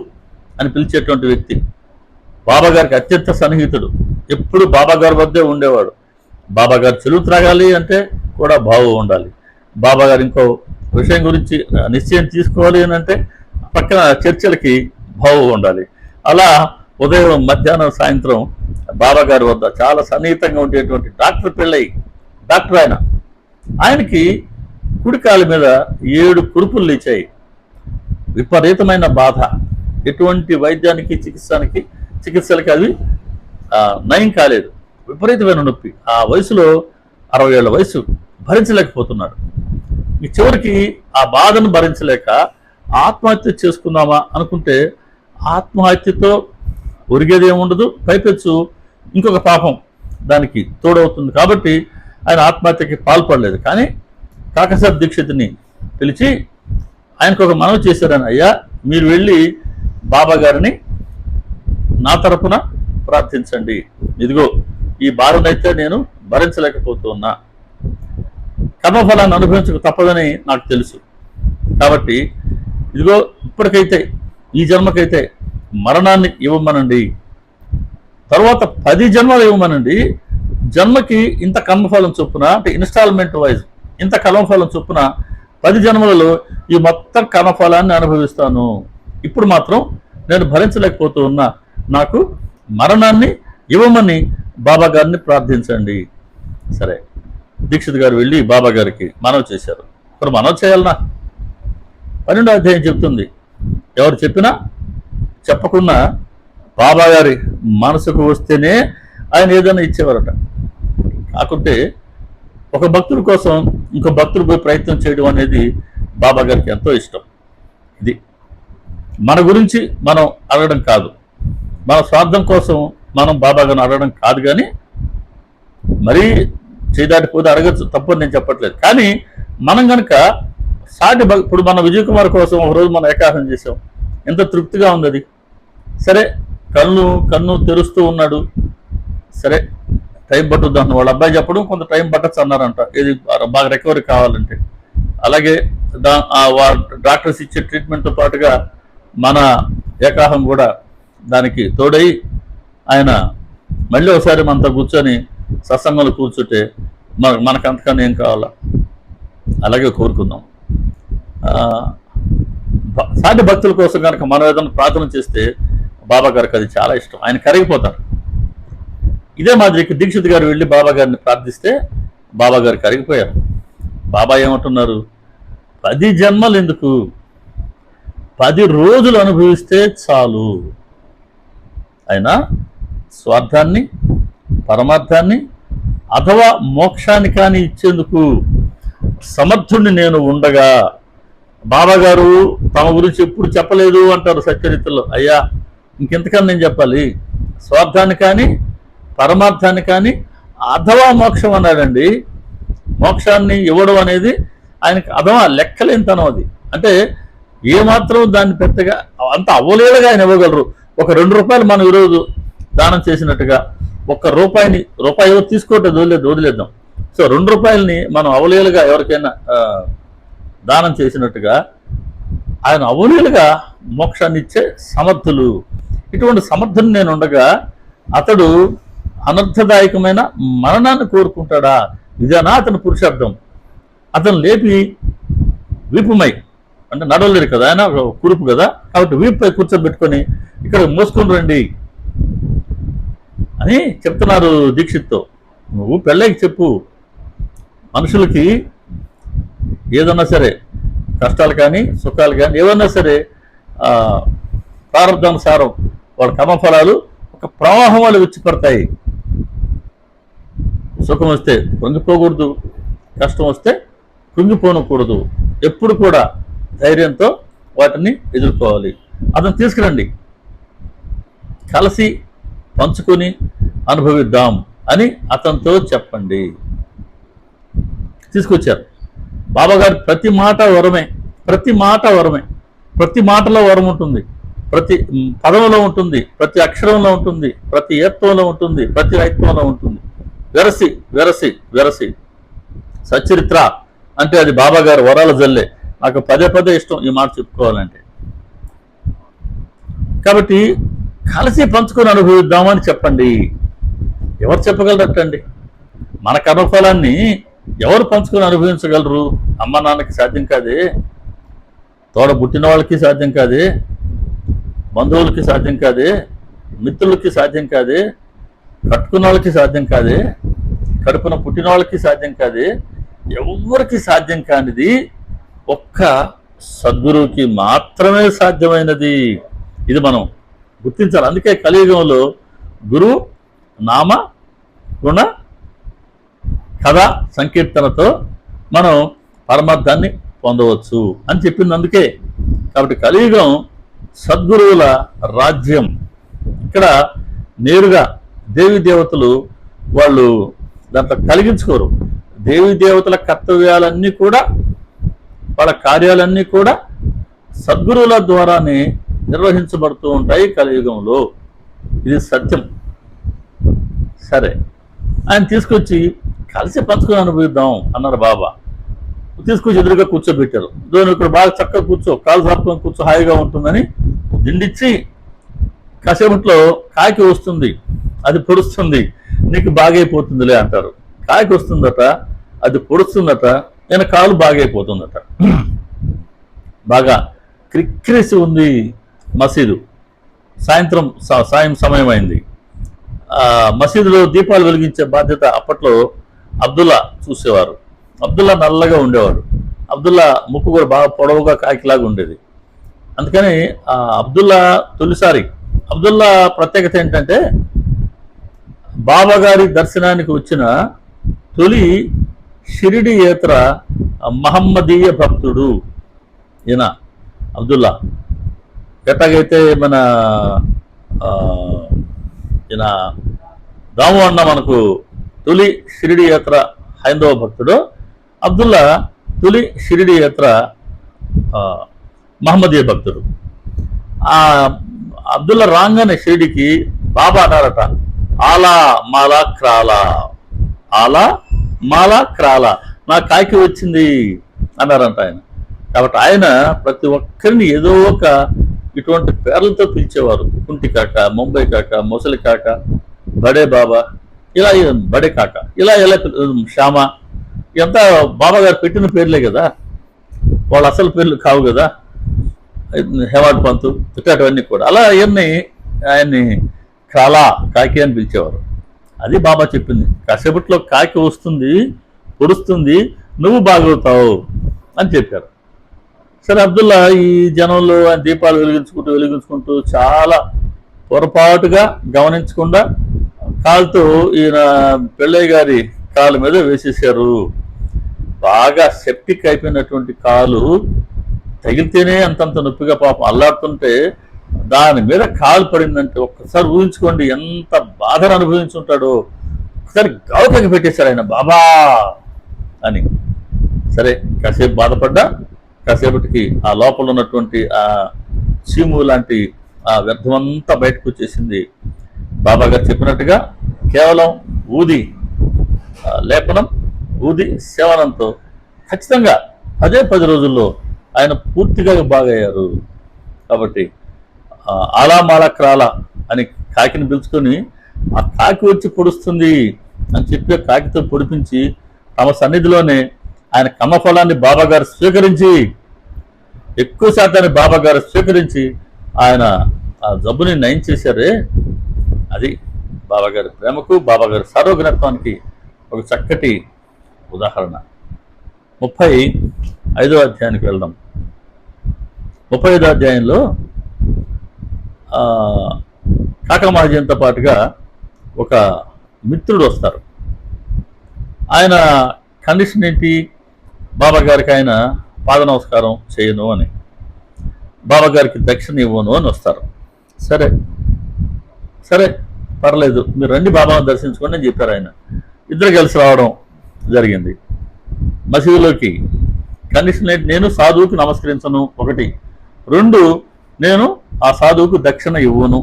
అని పిలిచేటువంటి వ్యక్తి, బాబా గారికి అత్యంత సన్నిహితుడు. ఎప్పుడు బాబా గారి వద్దే ఉండేవాడు. బాబా గారు చెలువు త్రాగాలి అంటే కూడా భావు ఉండాలి. బాబా గారు ఇంకో విషయం గురించి నిశ్చయం తీసుకోవాలి అని అంటే పక్కన చర్చలకి భావు ఉండాలి. అలా ఉదయం, మధ్యాహ్నం, సాయంత్రం బాబా గారి వద్ద చాలా సన్నిహితంగా ఉండేటువంటి డాక్టర్ పిళ్ళై, డాక్టర్ ఆయనకి కుడికాల మీద 7 కురుపులు లేచాయి. విపరీతమైన బాధ. ఎటువంటి వైద్యానికి చికిత్సలకి అది నయం కాలేదు. విపరీతమైన నొప్పి. ఆ వయసులో 60 ఏళ్ల వయసు, భరించలేకపోతున్నాడు. ఈ చివరికి ఆ బాధను భరించలేక ఆత్మహత్య చేసుకుందామా అనుకుంటే ఆత్మహత్యతో ఒరిగేది ఏముండదు, పైపెచ్చు ఇంకొక పాపం దానికి తోడవుతుంది. కాబట్టి ఆయన ఆత్మహత్యకి పాల్పడలేదు. కానీ కాకసాబ్ దీక్షితుని పిలిచి ఆయనకు ఒక మనవి చేశారని, అయ్యా మీరు వెళ్ళి బాబా గారిని నా తరపున ప్రార్థించండి. ఇదిగో ఈ బాధనైతే నేను భరించలేకపోతున్నా, కర్మఫలాన్ని అనుభవించక తప్పదని నాకు తెలుసు. కాబట్టి ఇదిగో ఇప్పటికైతే ఈ జన్మకైతే మరణాన్ని ఇవ్వమనండి, తర్వాత 10 జన్మలు ఇవ్వమనండి. జన్మకి ఇంత కర్మఫలం చొప్పున, అంటే ఇన్స్టాల్మెంట్ వైజ్ ఇంత కర్మఫలం చొప్పున 10 జన్మలలో ఈ మొత్తం కర్మఫలాన్ని అనుభవిస్తాను. ఇప్పుడు మాత్రం నేను భరించలేకపోతూ ఉన్నా, నాకు మరణాన్ని ఇవ్వమని బాబా గారిని ప్రార్థించండి. సరే, దీక్షిత్ గారు వెళ్ళి బాబా గారికి మనవి చేశారు. ఇప్పుడు మనవి చేయాలనా? 12వ అధ్యాయం చెప్తుంది, ఎవరు చెప్పినా చెప్పకున్నా బాబా గారి మనసుకు వస్తేనే ఆయన ఏదైనా ఇచ్చేవారట. కాకుంటే ఒక భక్తుడి కోసం ఇంకో భక్తుడు పోయి ప్రయత్నం చేయడం అనేది బాబా గారికి ఎంతో ఇష్టం. ఇది మన గురించి మనం అడగడం కాదు, మన స్వార్థం కోసం మనం బాబా గారిని అడగడం కాదు. కానీ మరీ చేయదాటిపోతే అడగచ్చు, తప్పని నేను చెప్పట్లేదు. కానీ మనం కనుక ఇప్పుడు మన విజయ్ కుమార్ కోసం ఒకరోజు మనం ఏకాహం చేసాం, ఎంత తృప్తిగా ఉంది అది. సరే, కన్ను తెరుస్తూ ఉన్నాడు. సరే, టైం పట్టుద్ది అంటున్న వాళ్ళ అబ్బాయి చెప్పడం, కొంత టైం పట్టచ్చు అన్నారంట, ఇది బాగా రికవరీ కావాలంటే. అలాగే డాక్టర్స్ ఇచ్చే ట్రీట్మెంట్తో పాటుగా మన ఏకాహం కూడా దానికి తోడై ఆయన మళ్ళీ ఒకసారి మనతో కూర్చొని సత్సంగంలో కూర్చుంటే మనకు అంతకన్నా ఏం కావాలా? అలాగే కోరుకుందాం. సాటి భక్తుల కోసం కనుక మనం ఏదైనా ప్రార్థన చేస్తే బాబా గారికి అది చాలా ఇష్టం, ఆయన కరిగిపోతారు. ఇదే మాదిరికి దీక్షిత్ గారు వెళ్ళి బాబా గారిని ప్రార్థిస్తే బాబా గారు కరిగిపోయారు. బాబా ఏమంటున్నారు? 10 జన్మలు ఎందుకు, 10 రోజులు అనుభవిస్తే చాలు. ఆయన స్వార్థాన్ని, పరమార్థాన్ని అథవా మోక్షాన్ని కానీ ఇచ్చేందుకు సమర్థుడిని నేను ఉండగా బాబా గారు తమ గురించి ఎప్పుడు చెప్పలేదు అంటారు సచ్చరిత్రలో. అయ్యా, ఇంకెంతకన్నా నేను చెప్పాలి? స్వార్థాన్ని కానీ పరమార్థాన్ని కానీ అథవా మోక్షం అన్నాడండి. మోక్షాన్ని ఇవ్వడం అనేది ఆయనకి అథవా లెక్కలేనితనం. అది అంటే ఏమాత్రం దాన్ని పెద్దగా అంత అవ్వలేదుగా ఆయన ఇవ్వగలరు. ఒక 2 రూపాయలు మనం ఈరోజు దానం చేసినట్టుగా రూపాయి ఎవరు తీసుకోవటం వదిలేద్దాం. సో 2 రూపాయలని మనం అవలేలుగా ఎవరికైనా దానం చేసినట్టుగా ఆయన అవలేలుగా మోక్షాన్ని ఇచ్చే సమర్థులు. ఇటువంటి సమర్థుని నేను ఉండగా అతడు అనర్థదాయకమైన మరణాన్ని కోరుకుంటాడా? ఇదేనా అతని పురుషార్థం? అతను లేపి వీపుమై, అంటే నడవలేరు కదా ఆయన, కురుపు కదా, కాబట్టి వీపుపై కూర్చోబెట్టుకొని ఇక్కడ మోసుకొని రండి అని చెప్తున్నారు దీక్షిత్తో. నువ్వు పెళ్ళైకి చెప్పు, మనుషులకి ఏదన్నా సరే కష్టాలు కానీ సుఖాలు కానీ ఏమన్నా సరే ప్రారంభానుసారం వాళ్ళ కర్మఫలాలు ఒక ప్రవాహం వాళ్ళు వచ్చి పడతాయి. సుఖం వస్తే పొంగిపోకూడదు, కష్టం వస్తే కృంగిపోనకూడదు. ఎప్పుడు కూడా ధైర్యంతో వాటిని ఎదుర్కోవాలి. అతను తీసుకురండి, కలిసి పంచుకొని అనుభవిద్దాం అని అతనితో చెప్పండి. తీసుకొచ్చారు. బాబాగారు ప్రతి మాట వరమే, ప్రతి మాట వరమే. ప్రతి మాటలో వరం ఉంటుంది, ప్రతి పదంలో ఉంటుంది, ప్రతి అక్షరంలో ఉంటుంది, ప్రతి ఏత్వంలో ఉంటుంది, ప్రతి రైత్వంలో ఉంటుంది. వెరసి వెరసి వెరసి సచ్చరిత్ర అంటే అది బాబాగారు వరాల జల్లే. నాకు పదే ఇష్టం ఈ మాట చెప్పుకోవాలంటే. కాబట్టి కలిసి పంచుకొని అనుభవిద్దామని చెప్పండి. ఎవరు చెప్పగలరటండి? మన కర్మఫలాన్ని ఎవరు పంచుకొని అనుభవించగలరు? అమ్మ నాన్నకి సాధ్యం కాదే, తోడ పుట్టిన వాళ్ళకి సాధ్యం కాదే, బంధువులకి సాధ్యం కాదే, మిత్రులకి సాధ్యం కాదే, కట్టుకున్న వాళ్ళకి సాధ్యం కాదే, కడుపున పుట్టిన వాళ్ళకి సాధ్యం కాదే. ఎవరికి సాధ్యం కానిది ఒక్క సద్గురువుకి మాత్రమే సాధ్యమైనది. ఇది మనం గుర్తించాలి. అందుకే కలియుగంలో గురు నామ గుణ కథ సంకీర్తనతో మనం పరమార్థాన్ని పొందవచ్చు అని చెప్పింది అందుకే. కాబట్టి కలియుగం సద్గురువుల రాజ్యం. ఇక్కడ నేరుగా దేవీ దేవతలు వాళ్ళు దాంట్లో కలిగించుకోరు. దేవీ దేవతల కర్తవ్యాలన్నీ కూడా, వాళ్ళ కార్యాలన్నీ కూడా సద్గురువుల ద్వారానే నిర్వహించబడుతూ ఉంటాయి కలియుగంలో. ఇది సత్యం. సరే, ఆయన తీసుకొచ్చి కలిసి పంచుకొని అనుభవిద్దాం అన్నారు బాబా. తీసుకొచ్చి ఎదురుగా కూర్చోబెట్టారు. ఇక్కడ బాగా చక్కగా కూర్చో, కాలు చాపుకొని కూర్చో, హాయిగా ఉంటుందని దిండిచ్చి కాసేపట్లో కాకి వస్తుంది, అది పొడుస్తుంది, నీకు బాగైపోతుందిలే అంటారు. కాకి వస్తుందట, అది పొడుస్తుందట, నేను కాలు బాగైపోతుందట. బాగా క్రిక్కిరిసి ఉంది మసీదు. సాయం సమయం అయింది. మసీదులో దీపాలు వెలిగించే బాధ్యత అప్పట్లో అబ్దుల్లా చూసేవారు. అబ్దుల్లా నల్లగా ఉండేవాడు. అబ్దుల్లా ముక్కు కూడా బాగా పొడవుగా కాకిలాగా ఉండేది. అందుకని అబ్దుల్లా అబ్దుల్లా ప్రత్యేకత ఏంటంటే బాబా గారి దర్శనానికి వచ్చిన తొలి షిరిడీయేతర మహమ్మదీయ భక్తుడు ఈయన అబ్దుల్లా. ఎట్లాగైతే మన ఈయన దాము అన్న మనకు తొలి షిరిడీయేతర హైందవ భక్తుడు, అబ్దుల్లా తొలి షిరిడీయేతర మహమ్మదీయ భక్తుడు. అబ్దుల్లా రాగానే షిరిడికి బాబా అన్నారట, ఆలా మాలా క్రాలా, ఆలా మాలా క్రాలా, నా కాకి వచ్చింది అన్నారంట ఆయన. కాబట్టి ఆయన ప్రతి ఒక్కరిని ఏదో ఒక ఇటువంటి పేర్లతో పిలిచేవారు. కుంటి కాక, ముంబై కాక, మొసలి కాక, బడే బాబా, ఇలా బడే కాక, ఇలా శ్యామ, ఇదంతా బాబా గారు పెట్టిన పేర్లే కదా, వాళ్ళ అసలు పేర్లు కావు కదా. హేవాడ్ పంతు ఇట్లాంటివన్నీ కూడా అలా ఆయన్ని క్రాలా, కాకి అని పిలిచేవారు. అది బాబా చెప్పింది. కాసేపట్లో కాకి వస్తుంది, పొడుస్తుంది, నువ్వు బాగవుతావు అని చెప్పారు. సరే, అబ్దుల్లా ఈ జనంలో ఆయన దీపాలు వెలిగించుకుంటూ చాలా పొరపాటుగా గమనించకుండా కాలుతో ఈయన పెళ్ళయ్య గారి కాలు మీద వేసేసారు. బాగా సెప్టిక్ అయిపోయినటువంటి కాలు తగిలితేనే అంతంత నొప్పిగా పాపం అల్లాడుతుంటే దాని మీద కాలు పడిందంటే ఒక్కసారి ఊహించుకోండి ఎంత బాధను అనుభవించుంటాడో. ఒకసారి గౌరవంగా పెట్టేశాడు ఆయన, బాబా అని. సరే కాసేపు బాధపడ్డా, కాసేపటికి ఆ లోపల ఉన్నటువంటి ఆ చీము లాంటి ఆ వ్యర్థమంతా బయటకు వచ్చేసింది. బాబా గారు చెప్పినట్టుగా కేవలం ఊది లేపనం, ఊది సేవనంతో ఖచ్చితంగా 10 రోజుల్లో ఆయన పూర్తిగా బాగయ్యారు. కాబట్టి ఆలామాల క్రాల అని కాకిని పిలుచుకొని ఆ కాకి వచ్చి పొడుస్తుంది అని చెప్పి కాకితో పొడిపించి తమ సన్నిధిలోనే ఆయన కమ్మఫలాన్ని బాబా గారు స్వీకరించి, ఎక్కువ శాతాన్ని బాబా గారు స్వీకరించి ఆయన ఆ జబ్బుని నయం చేశారే, అది బాబాగారి ప్రేమకు, బాబాగారి సార్వజ్ఞత్వానికి ఒక చక్కటి ఉదాహరణ. 35వ అధ్యాయానికి వెళ్దాం. 35వ అధ్యాయంలో కాకా మహాజన్తో పాటుగా ఒక మిత్రుడు వస్తారు. ఆయన కండిషన్ ఏంటి? బాబా గారికి ఆయన పాద నమస్కారం చేయను అని, బాబా గారికి దక్షిణ ఇవ్వను అని వస్తారు. సరే సరే పర్లేదు, మీరు రండి బాబాను దర్శించుకోండి అని చెప్పారు ఆయన. ఇద్దరు కలిసి రావడం జరిగింది మసీదులోకి. కండిషన్ ఏంటి? నేను సాధువుకి నమస్కరించను ఒకటి, 2 నేను ఆ సాధువుకు దక్షిణ ఇవ్వను.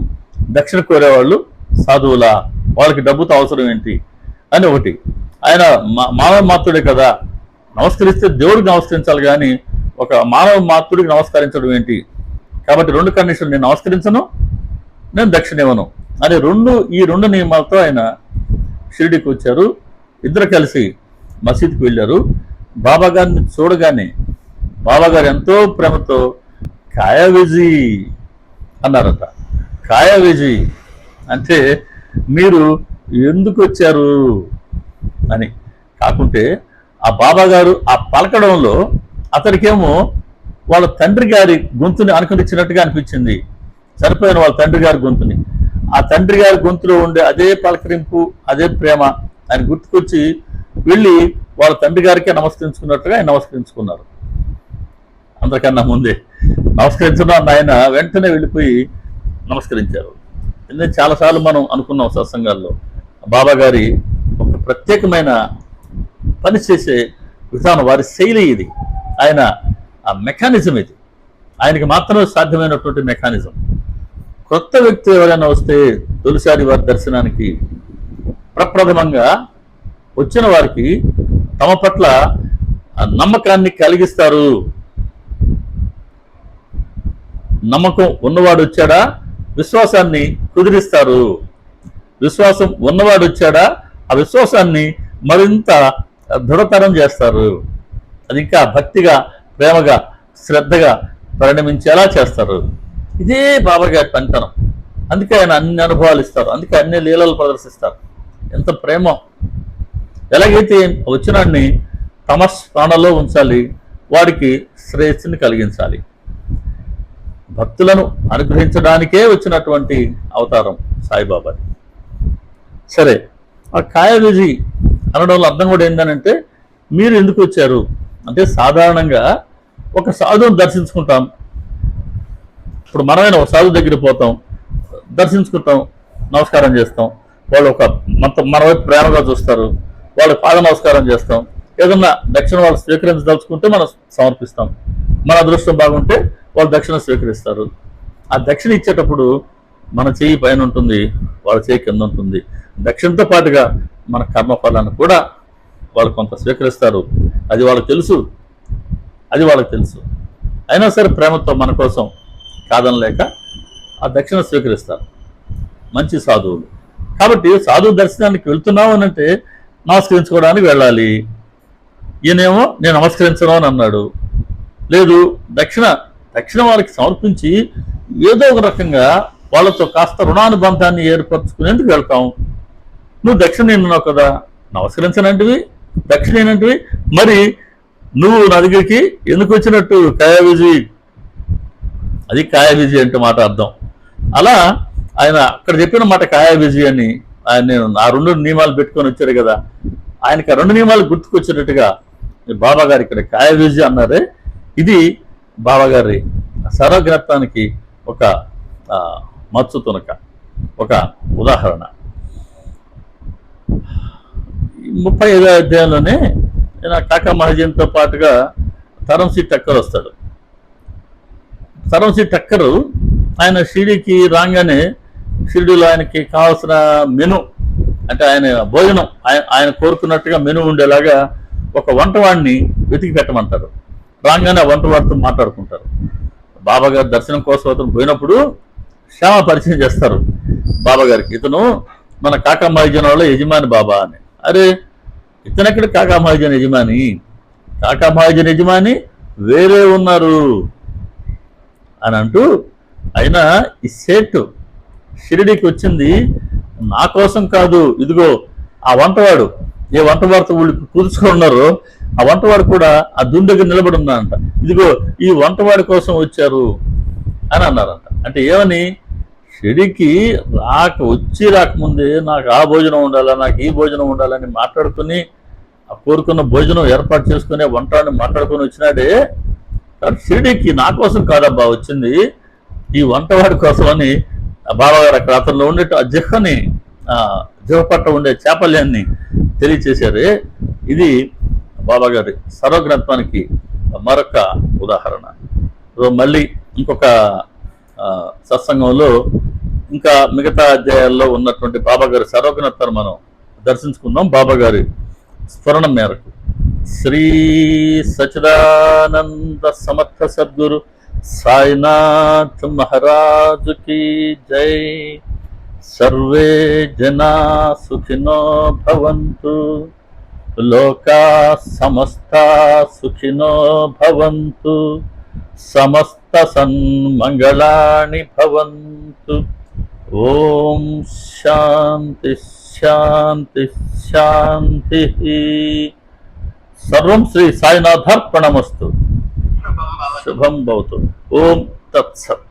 దక్షిణ కోరేవాళ్ళు సాధువులా, వాళ్ళకి డబ్బుతో అవసరం ఏంటి అని ఒకటి. ఆయన మానవ మాత్రుడే కదా, నమస్కరిస్తే దేవుడికి నమస్కరించాలి కానీ ఒక మానవ మాత్రుడికి నమస్కరించడం ఏంటి? కాబట్టి 2 కండిషన్లు, నేను నమస్కరించను, నేను దక్షిణ ఇవ్వను అని ఈ రెండు నియమాలతో ఆయన షిరిడీకి వచ్చారు. ఇద్దరు కలిసి మసీద్కి వెళ్ళారు. బాబా గారిని చూడగానే బాబా గారు ఎంతో ప్రేమతో కాయా విజీ అన్నారట. కాయా విజీ అంటే మీరు ఎందుకు వచ్చారు అని. కాకుంటే ఆ బాబా గారు ఆ పలకడంలో అతడికేమో వాళ్ళ తండ్రి గారి గొంతుని అనుకరించినట్టుగా అనిపించింది. సరిపోయిన వాళ్ళ తండ్రి గారి గొంతుని, ఆ తండ్రి గారి గొంతులో ఉండే అదే పలకరింపు, అదే ప్రేమ ఆయన గుర్తుకొచ్చి వెళ్ళి వాళ్ళ తండ్రి గారికే నమస్కరించుకున్నట్టుగా ఆయన నమస్కరించుకున్నారు. అందరికన్నా ముందే నమస్కరించడం ఆయన వెంటనే వెళ్ళిపోయి నమస్కరించారు. ఎందుకంటే చాలాసార్లు మనం అనుకున్నాం సత్సంగాల్లో, బాబా గారి ఒక ప్రత్యేకమైన పని చేసే విధానం, వారి శైలి ఇది, ఆయన ఆ మెకానిజం ఇది, ఆయనకి మాత్రమే సాధ్యమైనటువంటి మెకానిజం. కొత్త వ్యక్తి ఎవరైనా వస్తే తొలిసారి వారి దర్శనానికి ప్రప్రథమంగా వచ్చిన వారికి తమ పట్ల నమ్మకాన్ని కలిగిస్తారు. నమ్మకం ఉన్నవాడు వచ్చాడా, విశ్వాసాన్ని కుదిరిస్తారు. విశ్వాసం ఉన్నవాడు వచ్చాడా, ఆ విశ్వాసాన్ని మరింత దృఢతరం చేస్తారు. అది ఇంకా భక్తిగా, ప్రేమగా, శ్రద్ధగా పరిణమించేలా చేస్తారు. ఇదే బాబా గారి పనితనం. అందుకే ఆయన అన్ని అనుభవాలు ఇస్తారు, అందుకే అన్ని లీలలు ప్రదర్శిస్తారు. ఎంత ప్రేమ! ఎలాగైతే వచ్చినాన్ని తమ స్థానంలో ఉంచాలి, వాడికి శ్రేయస్సుని కలిగించాలి. భక్తులను అనుగ్రహించడానికే వచ్చినటువంటి అవతారం సాయిబాబా. సరే, ఆ కాయవిజి అనడంలో అర్థం కూడా ఏంటంటే, మీరు ఎందుకు వచ్చారు అంటే, సాధారణంగా ఒక సాధువుని దర్శించుకుంటాం. ఇప్పుడు మనమైనా ఒక సాధువు దగ్గరికి పోతాం, దర్శించుకుంటాం, నమస్కారం చేస్తాం. వాళ్ళు మన వైపు ప్రేమగా చూస్తారు, వాళ్ళకి పాద నమస్కారం చేస్తాం. ఏదన్నా దక్షిణ వాళ్ళు స్వీకరించదలుచుకుంటే మనం సమర్పిస్తాం. మన అదృష్టం బాగుంటే వాళ్ళు దక్షిణ స్వీకరిస్తారు. ఆ దక్షిణ ఇచ్చేటప్పుడు మన చెయ్యి పైన ఉంటుంది, వాళ్ళ చెయ్యి కింద ఉంటుంది. దక్షిణతో పాటుగా మన కర్మఫలాన్ని కూడా వాళ్ళు కొంత స్వీకరిస్తారు. అది వాళ్ళకి తెలుసు, అయినా సరే ప్రేమతో మన కోసం కాదనలేక ఆ దక్షిణ స్వీకరిస్తారు మంచి సాధువులు. కాబట్టి సాధువు దర్శనానికి వెళ్తున్నావు అని అంటే నమస్కరించుకోవడానికి వెళ్ళాలి. ఈయనేమో నేను నమస్కరించను అని అన్నాడు. లేదు, దక్షిణ వాళ్ళకి సమర్పించి ఏదో ఒక రకంగా వాళ్ళతో కాస్త రుణానుబంధాన్ని ఏర్పరచుకునేందుకు వెళ్తాం. నువ్వు దక్షిణ నిన్నావు కదా, నమస్కరించనంటివి, దక్షిణ ఏంటివి, మరి నువ్వు నా దగ్గరికి ఎందుకు వచ్చినట్టు? కాయవిజి, అది కాయవిజి అంటే మాట అర్థం. అలా ఆయన అక్కడ చెప్పిన మాట కాయవిజి అని ఆయన నేను ఆ 2 నియమాలు పెట్టుకొని వచ్చారు కదా, ఆయనకి ఆ 2 నియమాలు గుర్తుకొచ్చేటట్టుగా బాబా గారు ఇక్కడ కాయవిజి అన్నారే. ఇది బాబాగారి సర్వజ్ఞత్వానికి ఒక మచ్చు తునక, ఒక ఉదాహరణ. 35వ అధ్యాయంలోనే కాకా మహాజన్తో పాటుగా తరంసి టక్కర్ వస్తాడు. తరంసి టక్కరు ఆయన షిరిడీకి రాగానే షిరిడీలో ఆయనకి కావాల్సిన మెను, అంటే ఆయన భోజనం ఆయన కోరుకున్నట్టుగా మెను ఉండేలాగా ఒక వంటవాడిని వెతికి పెట్టమంటారు. రాగానే ఆ వంటవాడితో మాట్లాడుకుంటారు. బాబాగారు దర్శనం కోసం అతను పోయినప్పుడు శ్యామ పరిచయం చేస్తారు బాబాగారికి, ఇతను మన కాకా మహాజన్ వాళ్ళ యజమాని బాబా అని. అరే, ఇతనెక్కడ కాకా మహాజన్ యజమాని? కాకా మహాజన్ యజమాని వేరే ఉన్నారు అని అంటూ, అయినా ఈ సేట్ షిరిడీకి వచ్చింది నా కోసం కాదు, ఇదిగో ఆ వంటవాడు, ఏ వంటవాడితో వీళ్ళు కూర్చుకొని ఉన్నారో ఆ వంటవాడు కూడా ఆ దుని దగ్గర నిలబడి ఉన్నారంట, ఇదిగో ఈ వంటవాడి కోసం వచ్చారు అని అన్నారంట. అంటే ఏమని, షిరిడీకి రాకముందే నాకు ఆ భోజనం ఉండాలా, నాకు ఈ భోజనం ఉండాలని మాట్లాడుకుని ఆ కోరుకున్న భోజనం ఏర్పాటు చేసుకునే వంటని మాట్లాడుకొని వచ్చినాడే. షిరిడీకి నా కోసం కాదబ్బా వచ్చింది, ఈ వంటవాడి కోసం అని బాబాగారు అక్కడ అతనిలో ఉండే ఆ జిహ్వని, జిహ్వ పట్ల ఉండే చాపల్యాన్ని తెలియచేశారే. ఇది బాబాగారి సర్వజ్ఞత్వానికి మరొక ఉదాహరణ. మళ్ళీ ఇంకొక సత్సంగంలో ఇంకా మిగతా అధ్యాయాల్లో ఉన్నటువంటి బాబాగారి సర్వజ్ఞత్వాన్ని మనం దర్శించుకుందాం. బాబాగారి స్మరణం మేరకు శ్రీ సచిదానంద సమర్థ సద్గురు సాయినాథ్ మహారాజు की जय। सर्वे जना सुखिनो भवन्तु, लोका समस्ता सुखिनो भवन्तु, समस्त सन्मंगलानि भवन्तु। ओम शांति शांति शांति। सर्वं श्री साईनाथार्पणमस्तु। शुभं भवतु। ओम तत्सत्।